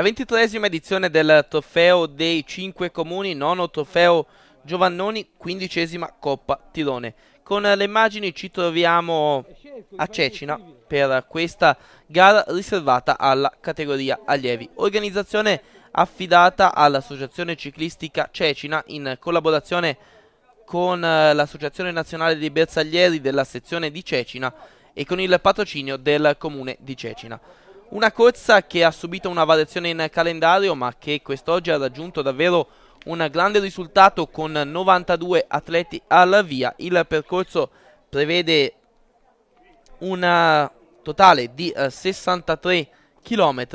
È la 23esima edizione del trofeo dei 5 comuni, nono trofeo Giovannoni, 15esima Coppa Tirone. Con le immagini ci troviamo a Cecina per questa gara riservata alla categoria allievi. Organizzazione affidata all'Associazione Ciclistica Cecina in collaborazione con l'Associazione Nazionale dei Bersaglieri della sezione di Cecina e con il patrocinio del comune di Cecina. Una corsa che ha subito una variazione in calendario, ma che quest'oggi ha raggiunto davvero un grande risultato con 92 atleti al via. Il percorso prevede un totale di 63 km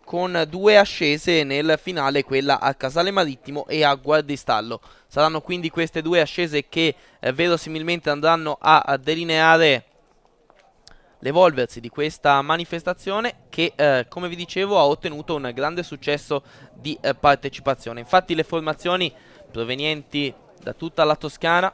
con due ascese nel finale, quella a Casale Marittimo e a Guardistallo. Saranno quindi queste due ascese che verosimilmente andranno a delineare l'evolversi di questa manifestazione che, come vi dicevo, ha ottenuto un grande successo di partecipazione. Infatti le formazioni provenienti da tutta la Toscana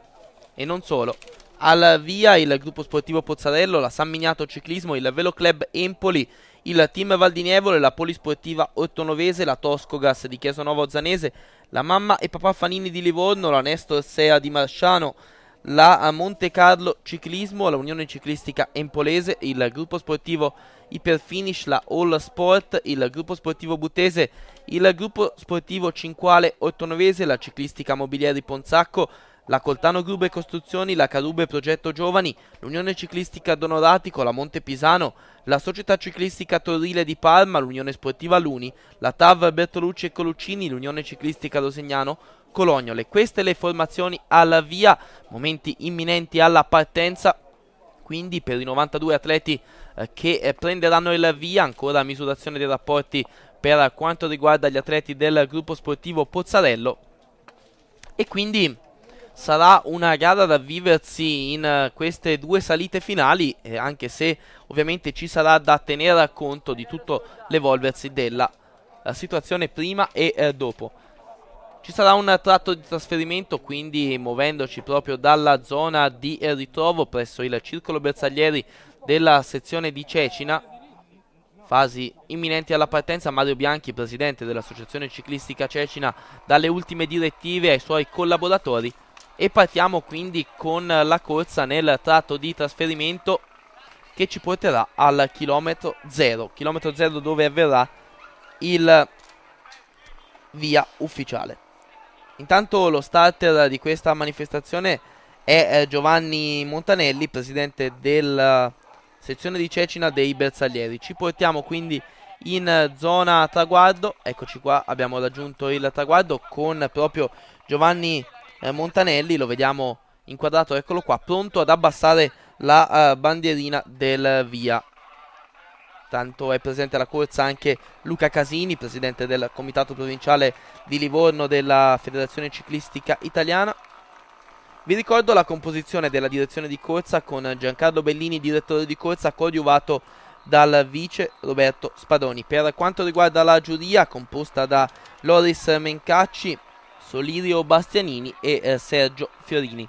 e non solo. Al via il gruppo sportivo Pozzarello, la San Miniato Ciclismo, il Velo Club Empoli, il team Valdinievole, la Polisportiva Ortonovese, la Toscogas di Chiesonovo Zanese, la Mamma e Papà Fanini di Livorno, la Nestor Sea di Marsciano, la Monte Carlo Ciclismo, la Unione Ciclistica Empolese, il gruppo sportivo Iperfinish, la All Sport, il gruppo sportivo Butese, il gruppo sportivo Cinquale Ortonovese, la Ciclistica Mobiliari Ponzacco, la Coltano Grube Costruzioni, la Carube Progetto Giovani, l'Unione Ciclistica Donoratico, la Monte Pisano, la Società Ciclistica Torrile di Parma, l'Unione Sportiva Luni, la TAV Bertolucci e Coluccini, l'Unione Ciclistica Rosignano, Colognole. Queste le formazioni al via, momenti imminenti alla partenza, quindi per i 92 atleti che prenderanno il via, ancora misurazione dei rapporti per quanto riguarda gli atleti del gruppo sportivo Pozzarello, e quindi sarà una gara da viversi in queste due salite finali, anche se ovviamente ci sarà da tenere conto di tutto l'evolversi della situazione prima e dopo. Ci sarà un tratto di trasferimento, quindi muovendoci proprio dalla zona di ritrovo presso il circolo bersaglieri della sezione di Cecina, fasi imminenti alla partenza. Mario Bianchi, presidente dell'Associazione Ciclistica Cecina, dalle ultime direttive ai suoi collaboratori, e partiamo quindi con la corsa nel tratto di trasferimento che ci porterà al chilometro zero dove avverrà il via ufficiale. Intanto lo starter di questa manifestazione è Giovanni Montanelli, presidente della sezione di Cecina dei Bersaglieri. Ci portiamo quindi in zona traguardo. Eccoci qua, abbiamo raggiunto il traguardo con proprio Giovanni Montanelli, lo vediamo inquadrato, eccolo qua, pronto ad abbassare la bandierina del via. Tanto è presente alla corsa anche Luca Casini, presidente del comitato provinciale di Livorno della Federazione Ciclistica Italiana. Vi ricordo la composizione della direzione di corsa con Giancarlo Bellini, direttore di corsa, coadiuvato dal vice Roberto Spadoni. Per quanto riguarda la giuria, composta da Loris Mencacci, Solirio Bastianini e Sergio Fiorini.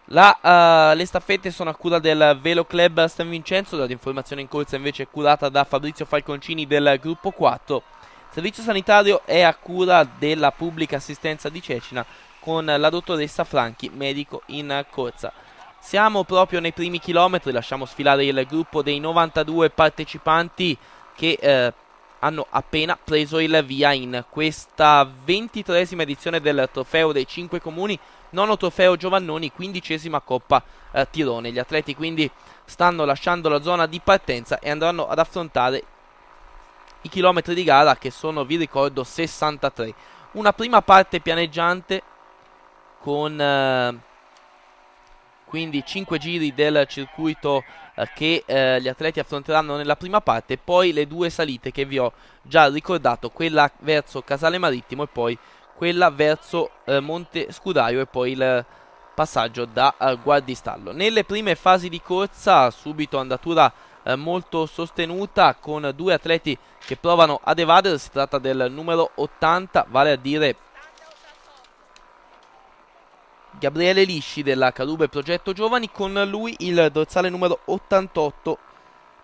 Le staffette sono a cura del Velo Club San Vincenzo, l'informazione in corsa invece è curata da Fabrizio Falconcini del gruppo 4. Il servizio sanitario è a cura della pubblica assistenza di Cecina con la dottoressa Franchi, medico in corsa. Siamo proprio nei primi chilometri, lasciamo sfilare il gruppo dei 92 partecipanti che hanno appena preso il via in questa 23esima edizione del trofeo dei 5 comuni, nono trofeo Giovannoni, 15esima Coppa Tirone. Gli atleti quindi stanno lasciando la zona di partenza e andranno ad affrontare i chilometri di gara, che sono, vi ricordo, 63. Una prima parte pianeggiante con quindi 5 giri del circuito che gli atleti affronteranno nella prima parte, poi le due salite che vi ho già ricordato, quella verso Casale Marittimo e poi quella verso Monte Scudaio, e poi il passaggio da Guardistallo. Nelle prime fasi di corsa, subito andatura molto sostenuta, con due atleti che provano ad evadere. Si tratta del numero 80, vale a dire Gabriele Lisci della Carube Progetto Giovani, con lui il dorsale numero 88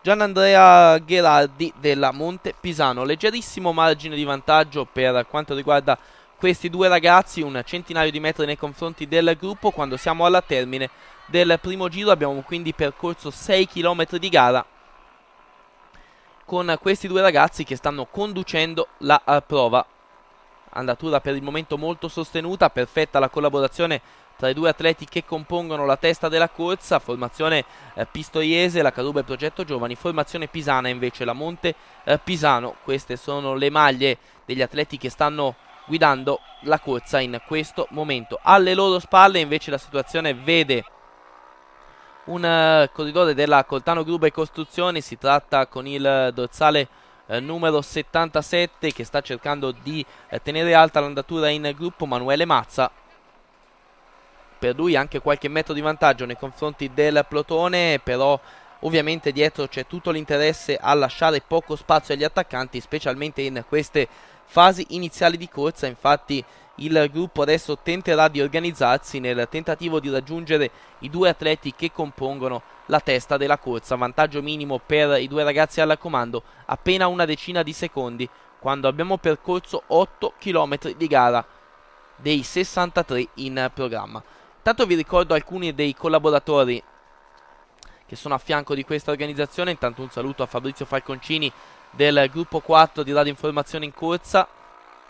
Gianandrea Gherardi della Monte Pisano. Leggerissimo margine di vantaggio per quanto riguarda questi due ragazzi, un centinaio di metri nei confronti del gruppo. Quando siamo alla termine del primo giro abbiamo quindi percorso 6 km di gara con questi due ragazzi che stanno conducendo la prova. Andatura per il momento molto sostenuta, perfetta la collaborazione tra i due atleti che compongono la testa della corsa. Formazione pistoiese, la Caruber Progetto Giovani, formazione pisana invece la Monte Pisano. Queste sono le maglie degli atleti che stanno guidando la corsa in questo momento. Alle loro spalle invece la situazione vede un corridore della Coltano Gruber Costruzioni. Si tratta con il dorsale numero 77 che sta cercando di tenere alta l'andatura in gruppo, Manuele Mazza. Per lui anche qualche metro di vantaggio nei confronti del plotone, però ovviamente dietro c'è tutto l'interesse a lasciare poco spazio agli attaccanti, specialmente in queste fasi iniziali di corsa. Infatti il gruppo adesso tenterà di organizzarsi nel tentativo di raggiungere i due atleti che compongono la testa della corsa. Vantaggio minimo per i due ragazzi al comando, appena una decina di secondi, quando abbiamo percorso 8 km di gara dei 63 in programma. Intanto vi ricordo alcuni dei collaboratori che sono a fianco di questa organizzazione. Intanto un saluto a Fabrizio Falconcini del gruppo 4 di Radio Informazione in Corsa.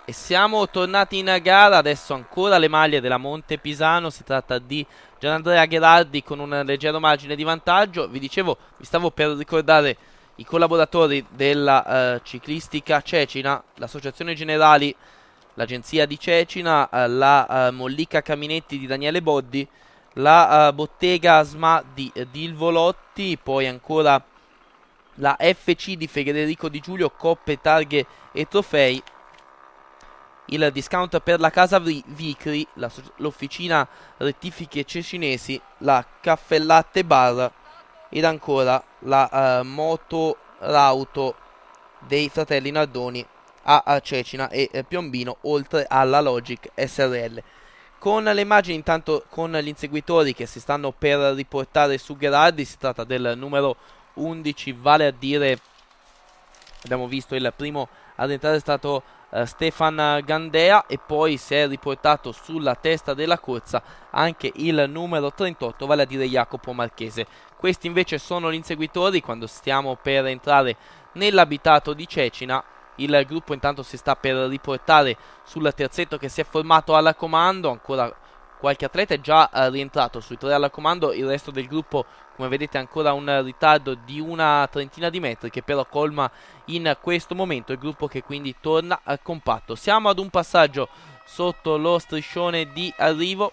E siamo tornati in gara, adesso ancora le maglie della Monte Pisano. Si tratta di Gianandrea Gherardi con un leggero margine di vantaggio. Vi dicevo, vi stavo per ricordare i collaboratori della ciclistica Cecina, l'Associazione Generali, l'agenzia di Cecina, la Mollica Caminetti di Daniele Boddi, la bottega SMA di Dilvolotti, poi ancora la FC di Federico Di Giulio, coppe, targhe e trofei, il discount per la casa Vicri, l'officina rettifiche cecinesi, la Caffè Latte Bar ed ancora la Motorauto dei fratelli Nardoni a Cecina e Piombino, oltre alla Logic SRL. Con le immagini intanto con gli inseguitori che si stanno per riportare su Gherardi. Si tratta del numero 11, vale a dire, abbiamo visto il primo ad entrare è stato Stefan Gandea, e poi si è riportato sulla testa della corsa anche il numero 38, vale a dire Jacopo Marchese. Questi invece sono gli inseguitori quando stiamo per entrare nell'abitato di Cecina. Il gruppo intanto si sta per riportare sul terzetto che si è formato alla comando. Ancora qualche atleta è già rientrato sui tre alla comando. Il resto del gruppo, come vedete, ancora un ritardo di una trentina di metri, che però colma in questo momento il gruppo, che quindi torna compatto. Siamo ad un passaggio sotto lo striscione di arrivo,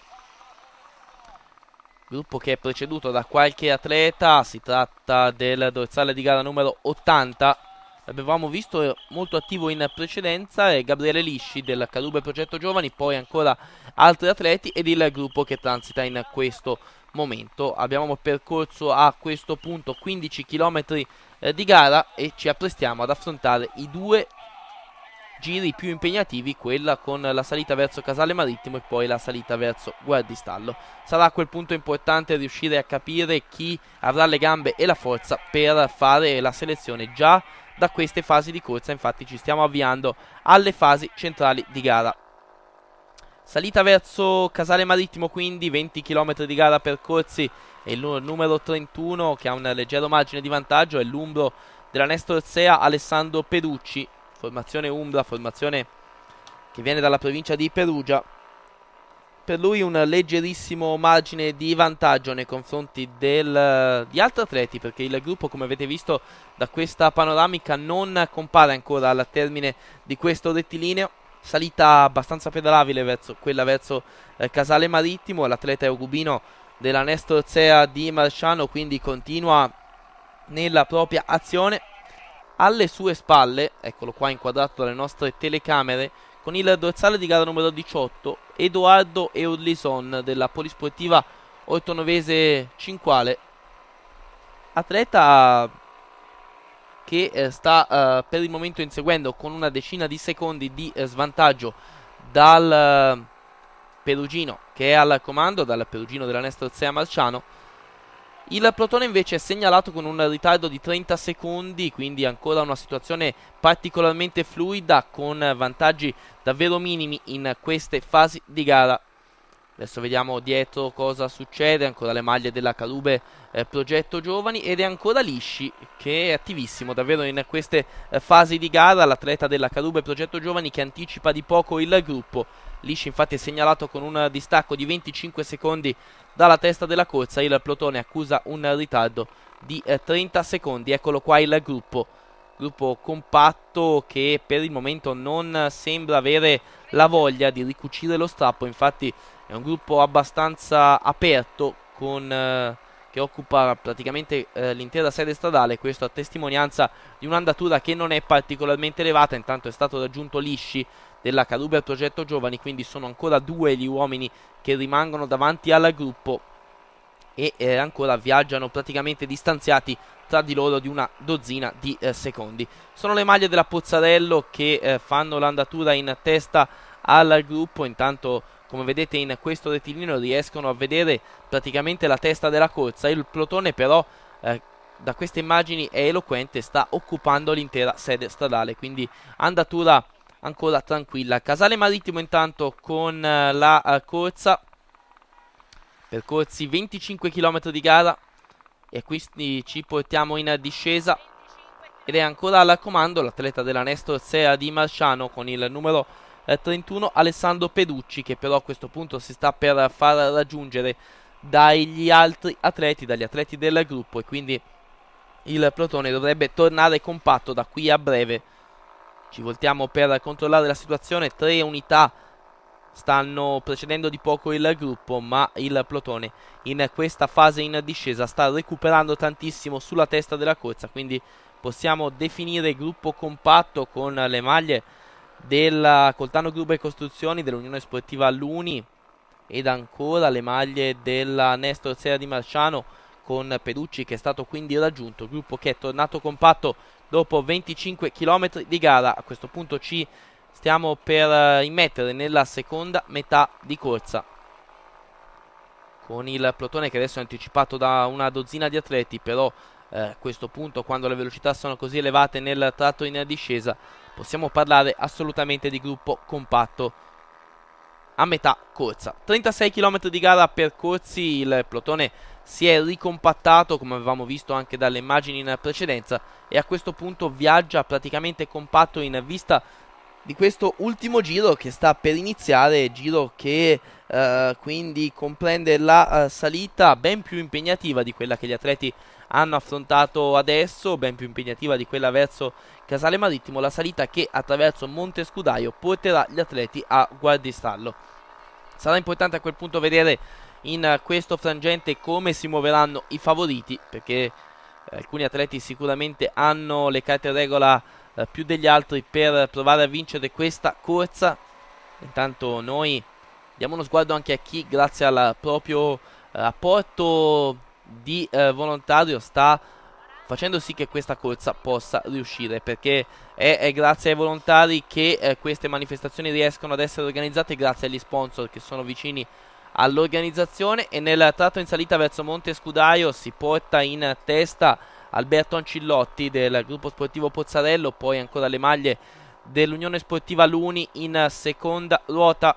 gruppo che è preceduto da qualche atleta. Si tratta del dorsale di gara numero 80. Avevamo visto molto attivo in precedenza Gabriele Lisci del Caruber Progetto Giovani, poi ancora altri atleti ed il gruppo che transita in questo momento. Abbiamo percorso a questo punto 15 km di gara e ci apprestiamo ad affrontare i due giri più impegnativi, quella con la salita verso Casale Marittimo e poi la salita verso Guardistallo. Sarà a quel punto importante riuscire a capire chi avrà le gambe e la forza per fare la selezione già da queste fasi di corsa. Infatti ci stiamo avviando alle fasi centrali di gara. Salita verso Casale Marittimo, quindi 20 km di gara percorsi, e il numero 31 che ha un leggero margine di vantaggio è l'umbro della Nestor Sea, Alessandro Perucci, formazione Umbra, formazione che viene dalla provincia di Perugia. Per lui un leggerissimo margine di vantaggio nei confronti di altri atleti, perché il gruppo, come avete visto da questa panoramica, non compare ancora al termine di questo rettilineo. Salita abbastanza pedalabile verso Casale Marittimo. L'atleta eugubino della Nestor Sea di Marciano quindi continua nella propria azione. Alle sue spalle, eccolo qua inquadrato dalle nostre telecamere, con il dorsale di gara numero 18, Edoardo Eurlison della Polisportiva Ortonovese Cinquale, atleta che sta per il momento inseguendo con una decina di secondi di svantaggio dal perugino che è al comando, dal perugino della Nestor Sea Marciano. Il Plotone invece è segnalato con un ritardo di 30 secondi, quindi ancora una situazione particolarmente fluida con vantaggi davvero minimi in queste fasi di gara. Adesso vediamo dietro cosa succede, ancora le maglie della Carube Progetto Giovani ed è ancora Lisci che è attivissimo davvero in queste fasi di gara, l'atleta della Carube Progetto Giovani che anticipa di poco il gruppo. Lisci infatti è segnalato con un distacco di 25 secondi dalla testa della corsa, il Plotone accusa un ritardo di 30 secondi, eccolo qua il gruppo compatto che per il momento non sembra avere la voglia di ricucire lo strappo, infatti è un gruppo abbastanza aperto che occupa praticamente l'intera sede stradale, questo a testimonianza di un'andatura che non è particolarmente elevata, intanto è stato raggiunto Lisci della Carube Progetto Giovani, quindi sono ancora due gli uomini che rimangono davanti al gruppo e ancora viaggiano praticamente distanziati tra di loro di una dozzina di secondi. Sono le maglie della Pozzarello che fanno l'andatura in testa al gruppo, intanto come vedete in questo rettilineo riescono a vedere praticamente la testa della corsa, il Plotone però da queste immagini è eloquente, sta occupando l'intera sede stradale, quindi andatura ancora tranquilla. Casale Marittimo intanto con la corsa, percorsi 25 km di gara e quindi ci portiamo in discesa ed è ancora al comando l'atleta della Nestor Sea di Marciano con il numero 31 Alessandro Peducci, che però a questo punto si sta per far raggiungere dagli altri atleti, dagli atleti del gruppo, e quindi il Plotone dovrebbe tornare compatto da qui a breve. Ci voltiamo per controllare la situazione, 3 unità stanno precedendo di poco il gruppo, ma il Plotone in questa fase in discesa sta recuperando tantissimo sulla testa della corsa, quindi possiamo definire gruppo compatto con le maglie della Coltano Gruber Costruzioni, dell'Unione Sportiva Luni ed ancora le maglie della Nestor Sea di Marciano con Peducci che è stato quindi raggiunto, gruppo che è tornato compatto dopo 25 km di gara. A questo punto ci stiamo per immettere nella seconda metà di corsa con il Plotone che adesso è anticipato da una dozzina di atleti, però a questo punto quando le velocità sono così elevate nel tratto in discesa possiamo parlare assolutamente di gruppo compatto a metà corsa. 36 km di gara percorsi, il Plotone si è ricompattato come avevamo visto anche dalle immagini in precedenza e a questo punto viaggia praticamente compatto in vista di questo ultimo giro che sta per iniziare, giro che quindi comprende la salita ben più impegnativa di quella che gli atleti hanno affrontato adesso, ben più impegnativa di quella verso Casale Marittimo, la salita che attraverso Monte Scudaio porterà gli atleti a Guardistallo. Sarà importante a quel punto vedere in questo frangente come si muoveranno i favoriti, perché alcuni atleti sicuramente hanno le carte in regola più degli altri per provare a vincere questa corsa. Intanto noi diamo uno sguardo anche a chi grazie al proprio apporto di volontario sta facendo sì che questa corsa possa riuscire, perché è grazie ai volontari che queste manifestazioni riescono ad essere organizzate, grazie agli sponsor che sono vicini all'organizzazione. E nel tratto in salita verso Monte Scudaio si porta in testa Alberto Ancillotti del gruppo sportivo Pozzarello, poi ancora le maglie dell'Unione Sportiva Luni in seconda ruota,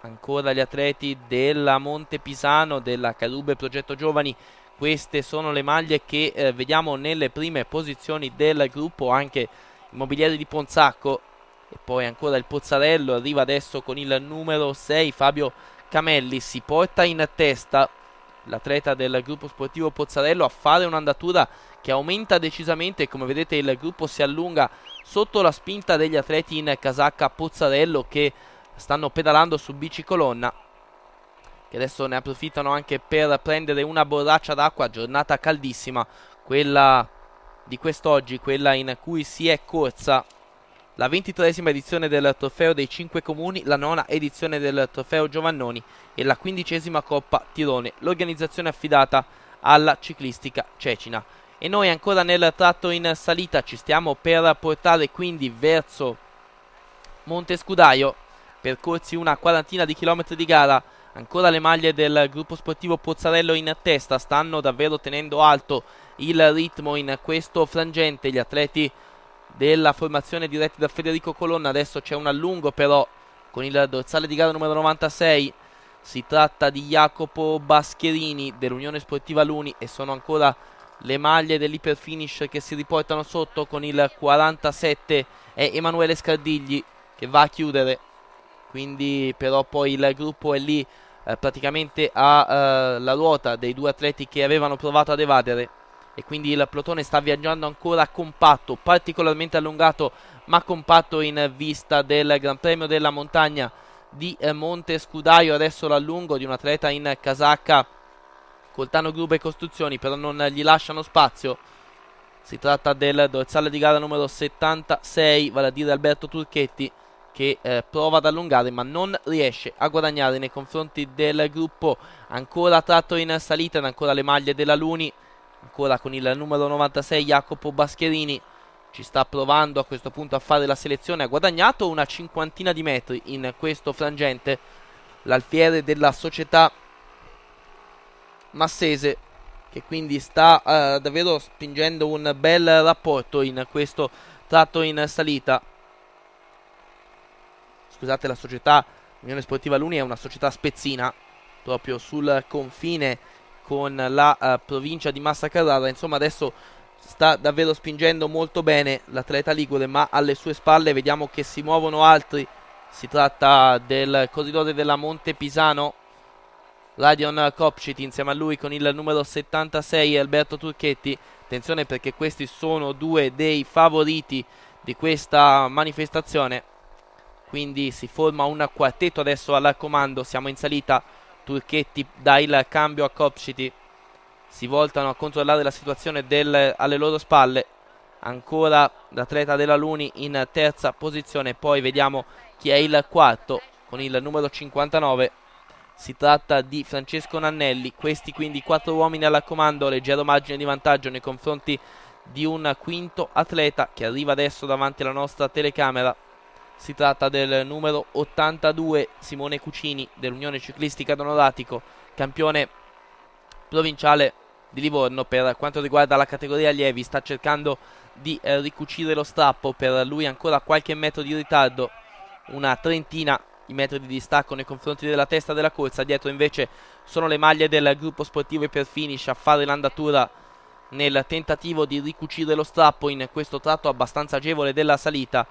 ancora gli atleti della Monte Pisano, della Carube Progetto Giovani. Queste sono le maglie che vediamo nelle prime posizioni del gruppo, anche Immobiliari di Ponzacco e poi ancora il Pozzarello arriva adesso con il numero 6 Fabio Camelli, si porta in testa l'atleta del gruppo sportivo Pozzarello a fare un'andatura che aumenta decisamente, come vedete il gruppo si allunga sotto la spinta degli atleti in casacca Pozzarello che stanno pedalando su bicicolonna, che adesso ne approfittano anche per prendere una borraccia d'acqua. Giornata caldissima quella di quest'oggi, quella in cui si è corsa la 23esima edizione del Trofeo dei 5 Comuni, la 9ª edizione del Trofeo Giovannoni e la 15esima Coppa Tirone, l'organizzazione affidata alla ciclistica cecina. E noi ancora nel tratto in salita ci stiamo per portare quindi verso Monte Scudaio, percorsi una quarantina di chilometri di gara, ancora le maglie del gruppo sportivo Pozzarello in testa, stanno davvero tenendo alto il ritmo in questo frangente gli atleti della formazione diretti da Federico Colonna. Adesso c'è un allungo però con il dorsale di gara numero 96, si tratta di Jacopo Bascherini dell'Unione Sportiva Luni e sono ancora le maglie dell'Iperfinish che si riportano sotto con il 47 è Emanuele Scardigli che va a chiudere, quindi però poi il gruppo è lì praticamente alla ruota dei due atleti che avevano provato ad evadere e quindi il plotone sta viaggiando ancora compatto, particolarmente allungato ma compatto in vista del Gran Premio della Montagna di Monte Scudaio. Adesso l'allungo di un atleta in casacca Coltano Grube Costruzioni, però non gli lasciano spazio. Si tratta del dorsale di gara numero 76, vale a dire Alberto Turchetti, che prova ad allungare ma non riesce a guadagnare nei confronti del gruppo ancora tratto in salita ed ancora le maglie della Luni, ancora con il numero 96 Jacopo Bascherini. Ci sta provando a questo punto a fare la selezione, ha guadagnato una cinquantina di metri in questo frangente l'alfiere della società massese, che quindi sta davvero spingendo un bel rapporto in questo tratto in salita. Scusate, la società Unione Sportiva Luni è una società spezzina, proprio sul confine con la provincia di Massa Carrara. Insomma, adesso sta davvero spingendo molto bene l'atleta ligure, ma alle sue spalle vediamo che si muovono altri. Si tratta del corridore della Monte Pisano, Radion Kopcit, insieme a lui con il numero 76 Alberto Turchetti. Attenzione perché questi sono due dei favoriti di questa manifestazione, quindi si forma un quartetto adesso al comando. Siamo in salita, Turchetti dà il cambio a Kopcit, si voltano a controllare la situazione alle loro spalle. Ancora l'atleta della Luni in terza posizione, poi vediamo chi è il quarto con il numero 59. Si tratta di Francesco Nannelli. Questi quindi 4 uomini al comando, leggero margine di vantaggio nei confronti di un quinto atleta che arriva adesso davanti alla nostra telecamera. Si tratta del numero 82 Simone Cucini dell'Unione Ciclistica Donoratico, campione provinciale di Livorno per quanto riguarda la categoria allievi. Sta cercando di ricucire lo strappo, per lui ancora qualche metro di ritardo, una trentina i metri di distacco nei confronti della testa della corsa. Dietro invece sono le maglie del gruppo sportivo Iperfinish a fare l'andatura nel tentativo di ricucire lo strappo in questo tratto abbastanza agevole della salita.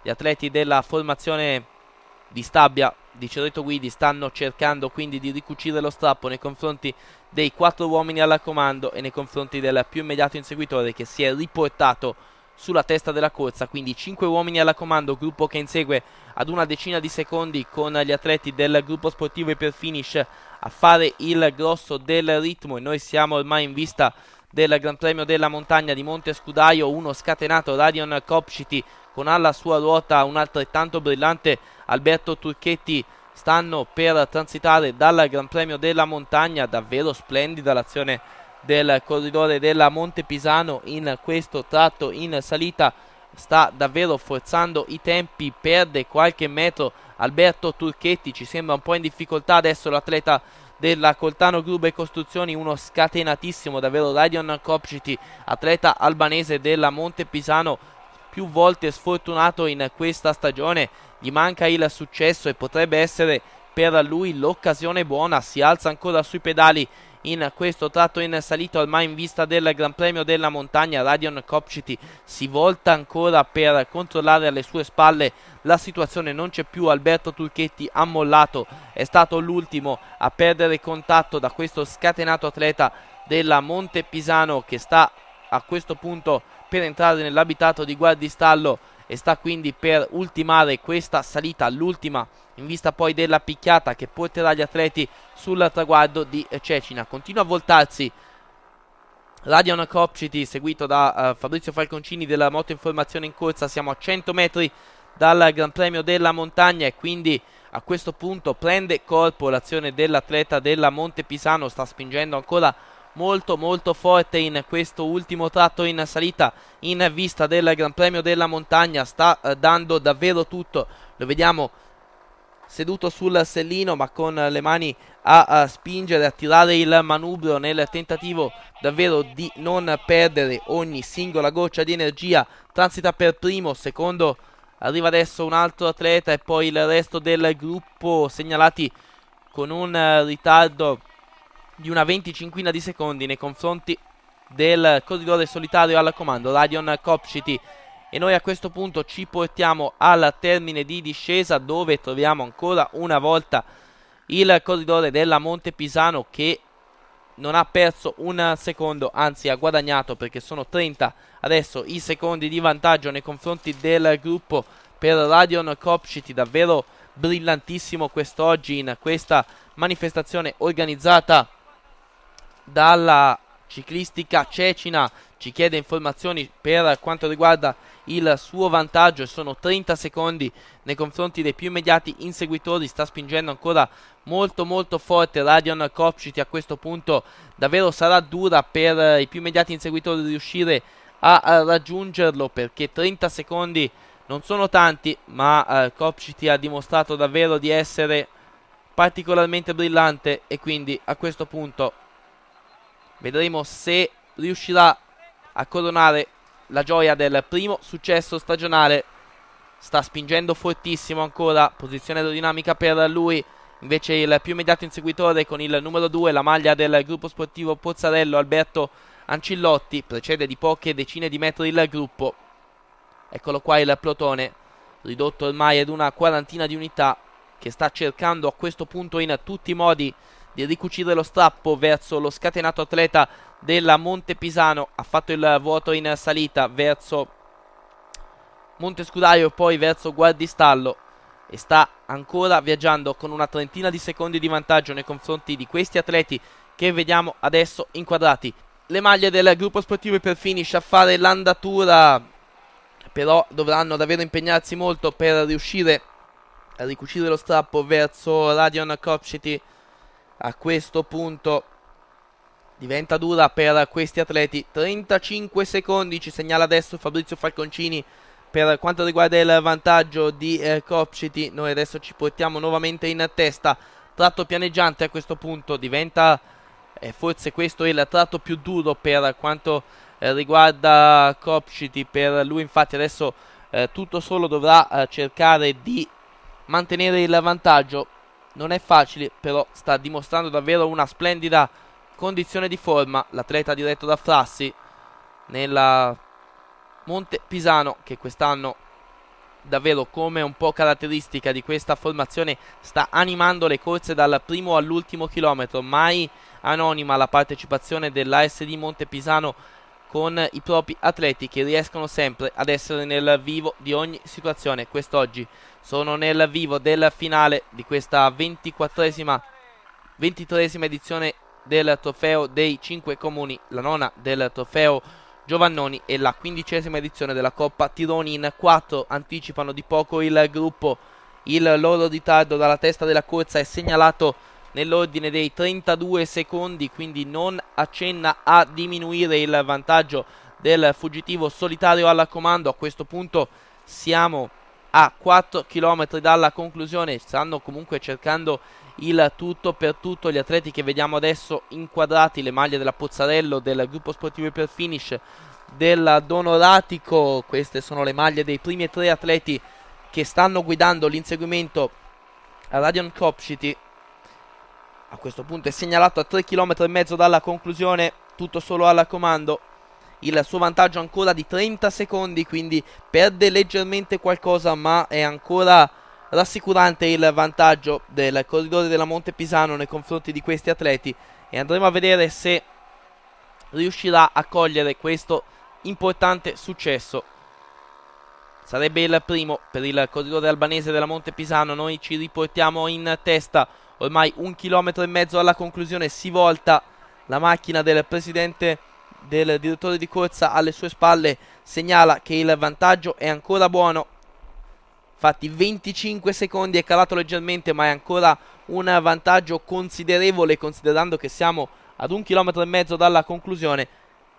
Gli atleti della formazione di Stabia di Cerreto Guidi stanno cercando quindi di ricucire lo strappo nei confronti dei 4 uomini alla comando e nei confronti del più immediato inseguitore che si è riportato sulla testa della corsa. Quindi 5 uomini alla comando, gruppo che insegue ad una decina di secondi con gli atleti del gruppo sportivo Iperfinish a fare il grosso del ritmo, e noi siamo ormai in vista del Gran Premio della Montagna di Monte Scudaio. Uno scatenato Radion Kopcit con alla sua ruota un altrettanto brillante Alberto Turchetti stanno per transitare dal Gran Premio della Montagna. Davvero splendida l'azione del corridore della Monte Pisano in questo tratto in salita, sta davvero forzando i tempi, perde qualche metro Alberto Turchetti, ci sembra un po' in difficoltà adesso l'atleta della Coltano Grube Costruzioni, uno scatenatissimo davvero Radion Kopcit, atleta albanese della Monte Pisano, più volte sfortunato in questa stagione, gli manca il successo e potrebbe essere per lui l'occasione buona. Si alza ancora sui pedali in questo tratto in salita ormai in vista del Gran Premio della Montagna. Radion Kopcit si volta ancora per controllare alle sue spalle la situazione, non c'è più Alberto Turchetti, ha mollato, è stato l'ultimo a perdere contatto da questo scatenato atleta della Monte Pisano che sta a questo punto per entrare nell'abitato di Guardistallo e sta quindi per ultimare questa salita, l'ultima in vista poi della picchiata che porterà gli atleti sul traguardo di Cecina. Continua a voltarsi Radion Kopcit seguito da Fabrizio Falconcini della Moto Informazione in Corsa. Siamo a 100 metri dal Gran Premio della Montagna e quindi a questo punto prende corpo l'azione dell'atleta della Monte Pisano. Sta spingendo ancora molto forte in questo ultimo tratto in salita in vista del Gran Premio della Montagna, sta dando davvero tutto, lo vediamo seduto sul sellino, ma con le mani a spingere, a tirare il manubrio nel tentativo davvero di non perdere ogni singola goccia di energia. Transita per primo, secondo arriva adesso un altro atleta e poi il resto del gruppo, segnalati con un ritardo di una 25 di secondi nei confronti del corridore solitario al comando, Radion Kopchity. E noi a questo punto ci portiamo al termine di discesa, dove troviamo ancora una volta il corridore della Montepisano, che non ha perso un secondo, anzi ha guadagnato, perché sono 30 adesso i secondi di vantaggio nei confronti del gruppo per Radion Kopchity. Davvero brillantissimo quest'oggi in questa manifestazione organizzata dalla ciclistica cecina. Ci chiede informazioni per quanto riguarda il suo vantaggio e sono 30 secondi nei confronti dei più immediati inseguitori. Sta spingendo ancora molto forte Radion Kopchity. A questo punto davvero sarà dura per i più immediati inseguitori riuscire a raggiungerlo, perché 30 secondi non sono tanti, ma Kopchity ha dimostrato davvero di essere particolarmente brillante, e quindi a questo punto vedremo se riuscirà a coronare la gioia del primo successo stagionale. Sta spingendo fortissimo ancora, posizione aerodinamica per lui. Invece il più immediato inseguitore con il numero 2, la maglia del gruppo sportivo Pozzarello, Alberto Ancillotti, precede di poche decine di metri il gruppo. Eccolo qua il plotone, ridotto ormai ad una quarantina di unità, che sta cercando a questo punto in tutti i modi di ricucire lo strappo verso lo scatenato atleta della Montepisano. Ha fatto il vuoto in salita verso Montescudaio, poi verso Guardistallo, e sta ancora viaggiando con una trentina di secondi di vantaggio nei confronti di questi atleti che vediamo adesso inquadrati. Le maglie del gruppo sportivo per finish a fare l'andatura, però dovranno davvero impegnarsi molto per riuscire a ricucire lo strappo verso Radion Kopchity. A questo punto diventa dura per questi atleti. 35 secondi ci segnala adesso Fabrizio Falconcini per quanto riguarda il vantaggio di Kopchity. Noi adesso ci portiamo nuovamente in testa. Tratto pianeggiante a questo punto, diventa forse questo il tratto più duro per quanto riguarda Kopchity. Per lui infatti adesso tutto solo dovrà cercare di mantenere il vantaggio. Non è facile, però sta dimostrando davvero una splendida condizione di forma l'atleta diretto da Frassi nella Montepisano, che quest'anno davvero, come un po' caratteristica di questa formazione, sta animando le corse dal primo all'ultimo chilometro. Mai anonima la partecipazione dell'ASD Montepisano, con i propri atleti che riescono sempre ad essere nel vivo di ogni situazione. Quest'oggi sono nel vivo del finale di questa 23esima edizione del trofeo dei 5 comuni, la nona del trofeo Giovannoni e la 15esima edizione della Coppa Tironi. In 4 anticipano di poco il gruppo. Il loro ritardo dalla testa della corsa è segnalato nell'ordine dei 32 secondi, quindi non accenna a diminuire il vantaggio del fuggitivo solitario al comando. A questo punto siamo a 4 km dalla conclusione. Stanno comunque cercando il tutto per tutto gli atleti che vediamo adesso inquadrati, le maglie della Pozzarello, del gruppo sportivo per finish, del Donoratico. Queste sono le maglie dei primi 3 atleti che stanno guidando l'inseguimento a Radion Kopchity. A questo punto è segnalato a 3,5 km dalla conclusione, tutto solo al comando. Il suo vantaggio ancora di 30 secondi, quindi perde leggermente qualcosa, ma è ancora rassicurante il vantaggio del corridore della Montepisano nei confronti di questi atleti, e andremo a vedere se riuscirà a cogliere questo importante successo. Sarebbe il primo per il corridore albanese della Montepisano. Noi ci riportiamo in testa ormai 1,5 km alla conclusione. Si volta la macchina del presidente, del direttore di corsa alle sue spalle, segnala che il vantaggio è ancora buono. Infatti 25 secondi, è calato leggermente, ma è ancora un vantaggio considerevole, considerando che siamo ad 1,5 km dalla conclusione.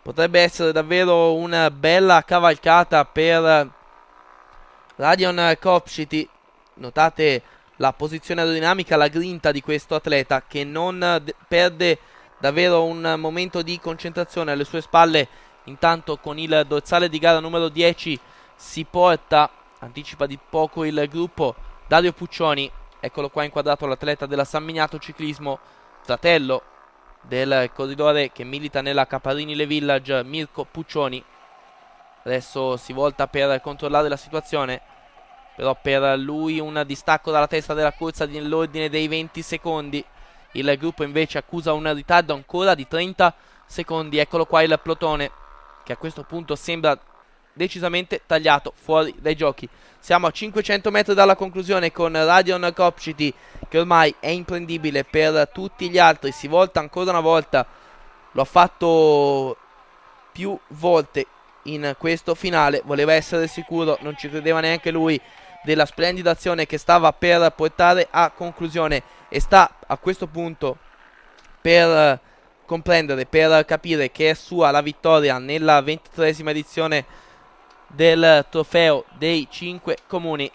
Potrebbe essere davvero una bella cavalcata per Radion Kopchity. Notate la posizione aerodinamica, la grinta di questo atleta che non perde davvero un momento di concentrazione. Alle sue spalle intanto con il dorsale di gara numero 10 si porta, anticipa di poco il gruppo, Dario Puccioni. Eccolo qua inquadrato l'atleta della San Miniato Ciclismo, fratello del corridore che milita nella Caparini Le Village, Mirko Puccioni. Adesso si volta per controllare la situazione, però per lui un distacco dalla testa della corsa nell'ordine dei 20 secondi. Il gruppo invece accusa un ritardo ancora di 30 secondi. Eccolo qua il plotone che a questo punto sembra decisamente tagliato fuori dai giochi. Siamo a 500 metri dalla conclusione con Radion Kopčity che ormai è imprendibile per tutti gli altri. Si volta ancora una volta, lo ha fatto più volte in questo finale, voleva essere sicuro, non ci credeva neanche lui della splendida azione che stava per portare a conclusione, e sta a questo punto per comprendere, per capire che è sua la vittoria nella 23esima edizione del trofeo dei 5 comuni.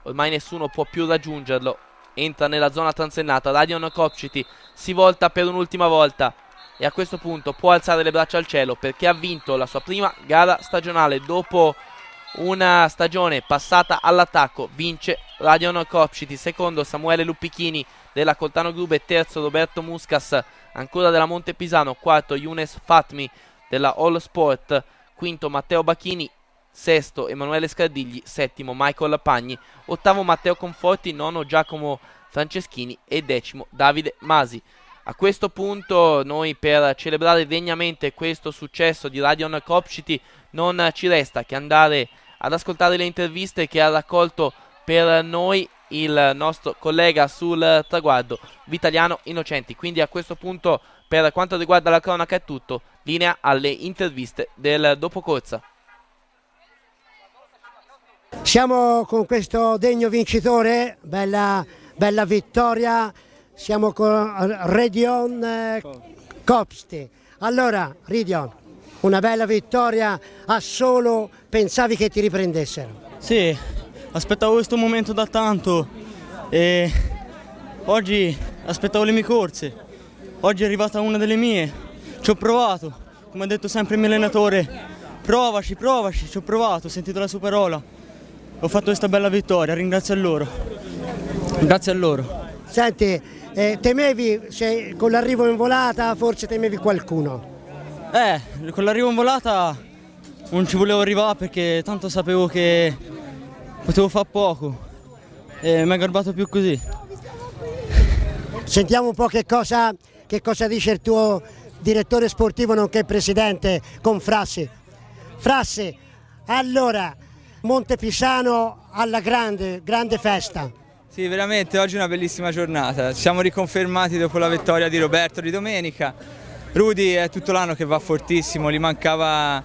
Ormai nessuno può più raggiungerlo. Entra nella zona transennata. Radion Kopčity si volta per un'ultima volta e a questo punto può alzare le braccia al cielo perché ha vinto la sua prima gara stagionale dopo una stagione passata all'attacco. Vince Radion Kopčity, secondo Samuele Luppichini della Coltano Grube, terzo Roberto Muscas ancora della Montepisano, quarto Younes Fatmi della All Sport, quinto Matteo Bacchini, sesto Emanuele Scardigli, settimo Michael Pagni, ottavo Matteo Conforti, nono Giacomo Franceschini e decimo Davide Masi. A questo punto noi, per celebrare degnamente questo successo di Radion Kopčity, non ci resta che andare ad ascoltare le interviste che ha raccolto per noi il nostro collega sul traguardo Vitaliano Innocenti. Quindi a questo punto, per quanto riguarda la cronaca, è tutto. Linea alle interviste del dopocorsa. Siamo con questo degno vincitore, bella vittoria, siamo con Radion Kopčity. Allora, Radion, una bella vittoria, a solo pensavi che ti riprendessero? Sì, aspettavo questo momento da tanto e oggi aspettavo le mie corse. Oggi è arrivata una delle mie, ci ho provato, come ha detto sempre il mio allenatore, provaci, ci ho provato, ho sentito la sua parola, ho fatto questa bella vittoria, ringrazio a loro, grazie a loro. Senti, temevi, con l'arrivo in volata forse temevi qualcuno? Con l'arrivo in volata non ci volevo arrivare perché tanto sapevo che potevo fare poco e mi è garbato più così. Sentiamo un po' che cosa dice il tuo direttore sportivo nonché presidente con Frassi. Frassi, allora Montepisano alla grande festa. Sì, veramente oggi è una bellissima giornata, ci siamo riconfermati dopo la vittoria di Roberto di domenica. Rudy è tutto l'anno che va fortissimo, gli mancava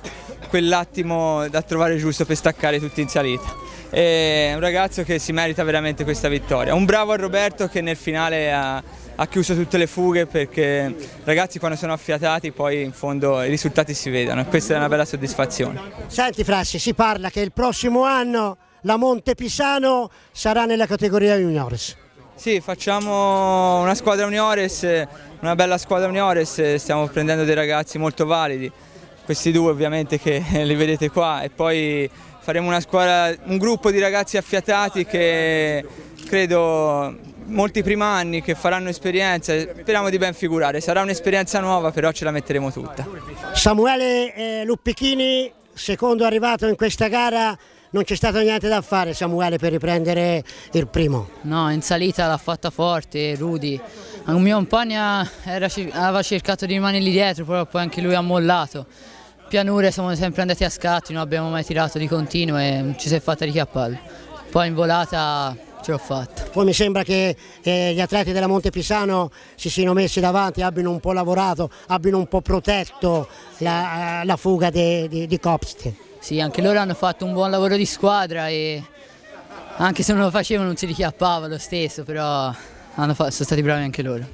quell'attimo da trovare giusto per staccare tutti in salita. È un ragazzo che si merita veramente questa vittoria. Un bravo a Roberto che nel finale ha chiuso tutte le fughe, perché ragazzi quando sono affiatati poi in fondo i risultati si vedono e questa è una bella soddisfazione. Senti Frassi, si parla che il prossimo anno la Montepisano sarà nella categoria juniores. Sì, facciamo una squadra juniores, una bella squadra juniores, stiamo prendendo dei ragazzi molto validi, questi due ovviamente che li vedete qua, e poi faremo una squadra, un gruppo di ragazzi affiatati che credo molti primi anni che faranno esperienza, speriamo di ben figurare, sarà un'esperienza nuova però ce la metteremo tutta. Samuele Luppichini, secondo arrivato in questa gara. Non c'è stato niente da fare Samuele per riprendere il primo? No, in salita l'ha fatta forte Rudy. Un mio compagno aveva cercato di rimanere lì dietro, però poi anche lui ha mollato. Pianure siamo sempre andati a scatti, non abbiamo mai tirato di continuo e ci si è fatta richiappare. Poi in volata ce l'ho fatta. Poi mi sembra che gli atleti della Montepisano si siano messi davanti, abbiano un po' lavorato, abbiano un po' protetto la fuga di Kopčity. Sì, anche loro hanno fatto un buon lavoro di squadra e anche se non lo facevano non si richiappava lo stesso, però sono stati bravi anche loro.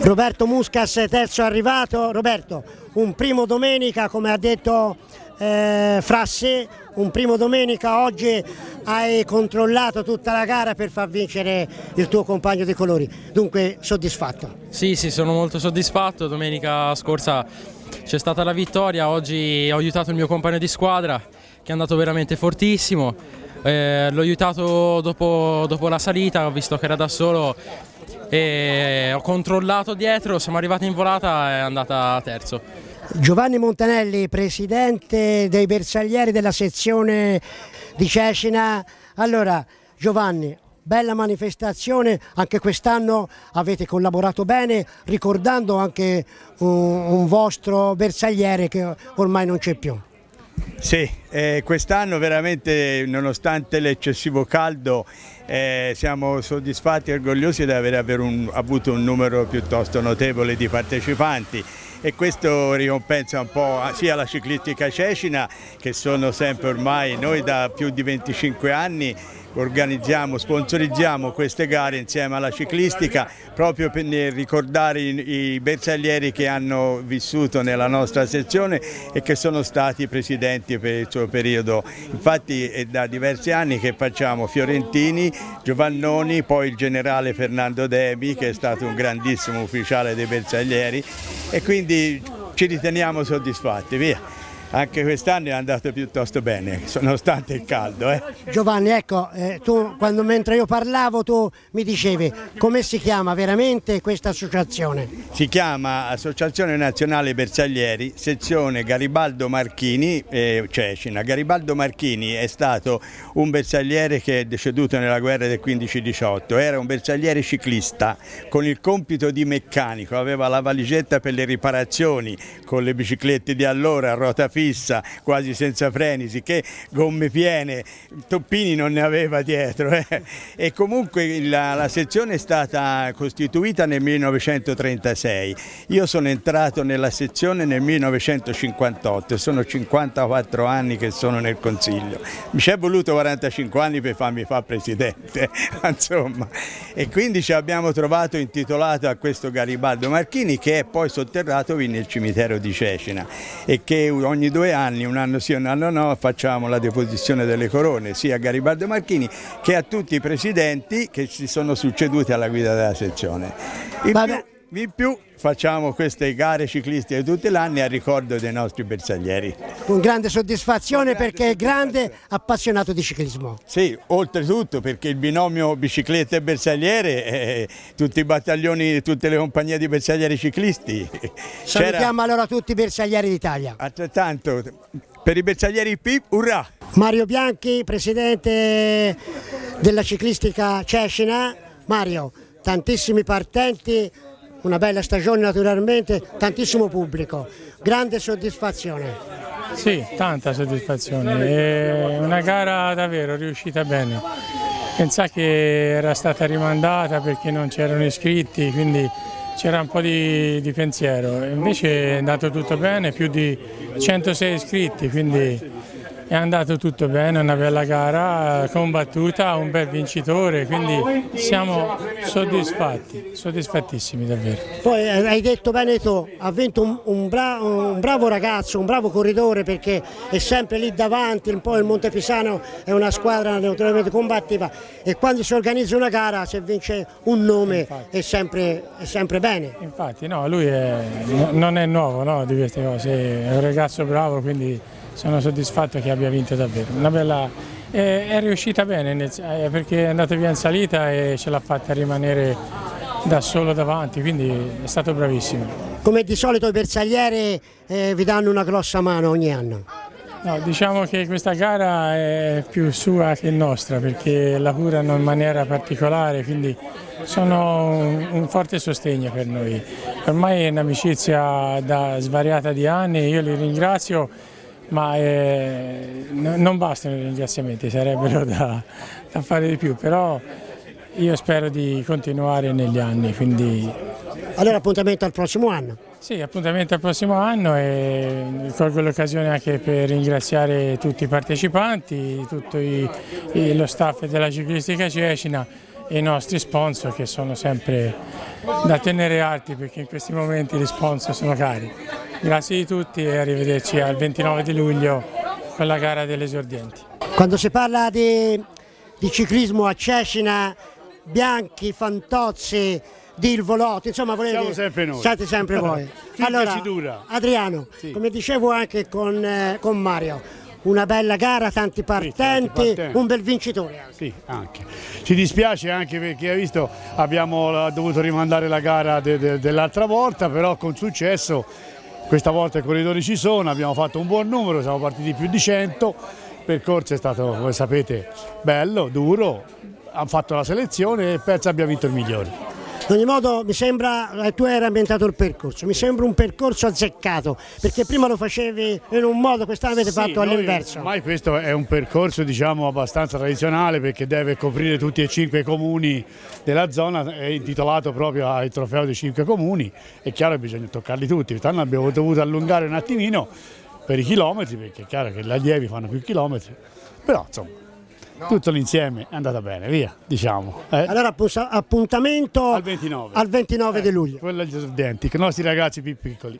Roberto Muscas, terzo arrivato. Roberto, un primo domenica, come ha detto Frassi, un primo domenica, oggi hai controllato tutta la gara per far vincere il tuo compagno di colori, dunque soddisfatto? Sì, sono molto soddisfatto. Domenica scorsa c'è stata la vittoria, oggi ho aiutato il mio compagno di squadra che è andato veramente fortissimo, l'ho aiutato dopo la salita, ho visto che era da solo e ho controllato dietro, siamo arrivati in volata e è andata terzo. Giovanni Montanelli, presidente dei bersaglieri della sezione di Cecina. Allora Giovanni, bella manifestazione, anche quest'anno avete collaborato bene, ricordando anche un vostro bersagliere che ormai non c'è più. Sì, quest'anno veramente, nonostante l'eccessivo caldo, siamo soddisfatti e orgogliosi di aver avuto un numero piuttosto notevole di partecipanti, e questo ricompensa un po' sia la ciclistica cecina, che sono sempre ormai, noi da più di 25 anni sponsorizziamo queste gare insieme alla ciclistica, proprio per ricordare i bersaglieri che hanno vissuto nella nostra sezione e che sono stati presidenti per il suo periodo. Infatti è da diversi anni che facciamo Fiorentini, Giovannoni, poi il generale Fernando Debi, che è stato un grandissimo ufficiale dei bersaglieri, e quindi ci riteniamo soddisfatti, via. Anche quest'anno è andato piuttosto bene, nonostante il caldo. Giovanni, ecco, tu mentre io parlavo tu mi dicevi come si chiama veramente questa associazione? Si chiama Associazione Nazionale Bersaglieri, sezione Garibaldo Marchini Cecina. Garibaldo Marchini è stato un bersagliere che è deceduto nella guerra del 15-18, era un bersagliere ciclista con il compito di meccanico, aveva la valigetta per le riparazioni con le biciclette di allora a ruota fissa, quasi senza freni, sicché gomme piene, toppini non ne aveva dietro. E comunque la sezione è stata costituita nel 1936, io sono entrato nella sezione nel 1958, sono 54 anni che sono nel consiglio, mi ci è voluto 45 anni per farmi fare presidente, insomma, e quindi ci abbiamo trovato intitolato a questo Garibaldo Marchini, che è poi sotterrato nel cimitero di Cecina, e che ogni 2 anni, un anno sì un anno no, facciamo la deposizione delle corone sia a Garibaldo Marchini che a tutti i presidenti che si sono succeduti alla guida della sezione. In più facciamo queste gare ciclistiche tutti gli anni a ricordo dei nostri bersaglieri. Con grande soddisfazione, perché è grande appassionato di ciclismo. Sì, oltretutto perché il binomio bicicletta e bersagliere, tutti i battaglioni, tutte le compagnie di bersaglieri ciclisti. Salutiamo allora tutti i bersaglieri d'Italia. Altrettanto, per i bersaglieri IP, urrà! Mario Bianchi, presidente della ciclistica Cecina. Mario, tantissimi partenti, una bella stagione naturalmente, tantissimo pubblico, grande soddisfazione. Sì, tanta soddisfazione, è una gara davvero riuscita bene. Pensavo che era stata rimandata perché non c'erano iscritti, quindi c'era un po' di pensiero, invece è andato tutto bene, più di 106 iscritti, quindi è andato tutto bene, una bella gara combattuta, un bel vincitore, quindi siamo soddisfattissimi davvero. Poi hai detto bene tu, ha vinto un bravo ragazzo, un bravo corridore, perché è sempre lì davanti, un po' il Montepisano è una squadra naturalmente combattiva, e quando si organizza una gara, se vince un nome è sempre bene. Infatti no, lui non è nuovo, no, di queste cose, è un ragazzo bravo, quindi sono soddisfatto che abbia vinto davvero. Una bella, è riuscita bene perché è andato via in salita e ce l'ha fatta rimanere da solo davanti, quindi è stato bravissimo. Come di solito i bersaglieri vi danno una grossa mano ogni anno? No, diciamo che questa gara è più sua che nostra, perché la curano in maniera particolare, quindi sono un forte sostegno per noi. Ormai è un'amicizia svariata di anni, io li ringrazio, ma non bastano i ringraziamenti, sarebbero da fare di più, però io spero di continuare negli anni. Quindi... Allora appuntamento al prossimo anno? Sì, appuntamento al prossimo anno, e colgo l'occasione anche per ringraziare tutti i partecipanti, tutto lo staff della ciclistica Cecina, e i nostri sponsor che sono sempre da tenere alti, perché in questi momenti gli sponsor sono cari. Grazie di tutti e arrivederci al 29 di luglio con la gara delle esordienti. Quando si parla di ciclismo a Cecina, Bianchi, Fantozzi, Dirvolotti, insomma siamo sempre noi. Siete sempre voi. Allora, Adriano, sì, come dicevo anche con Mario, una bella gara, tanti partenti, un bel vincitore anche. Sì, anche. Ci dispiace anche perché hai visto abbiamo dovuto rimandare la gara dell'altra volta, però con successo. Questa volta i corridori ci sono, abbiamo fatto un buon numero, siamo partiti più di 100, il percorso è stato, come sapete, bello, duro, hanno fatto la selezione e penso abbia vinto il migliore. In ogni modo mi sembra, tu hai ambientato il percorso, mi sembra un percorso azzeccato, perché prima lo facevi in un modo, quest'anno avete fatto all'inverso. Ormai questo è un percorso diciamo abbastanza tradizionale perché deve coprire tutti e 5 i comuni della zona, è intitolato proprio al trofeo dei 5 comuni, è chiaro che bisogna toccarli tutti, quest'anno abbiamo dovuto allungare un attimino per i chilometri perché è chiaro che gli allievi fanno più chilometri, però insomma tutto l'insieme è andata bene, via, diciamo. Allora appuntamento al 29 di luglio. Quello agli esordienti, con i nostri ragazzi più piccoli.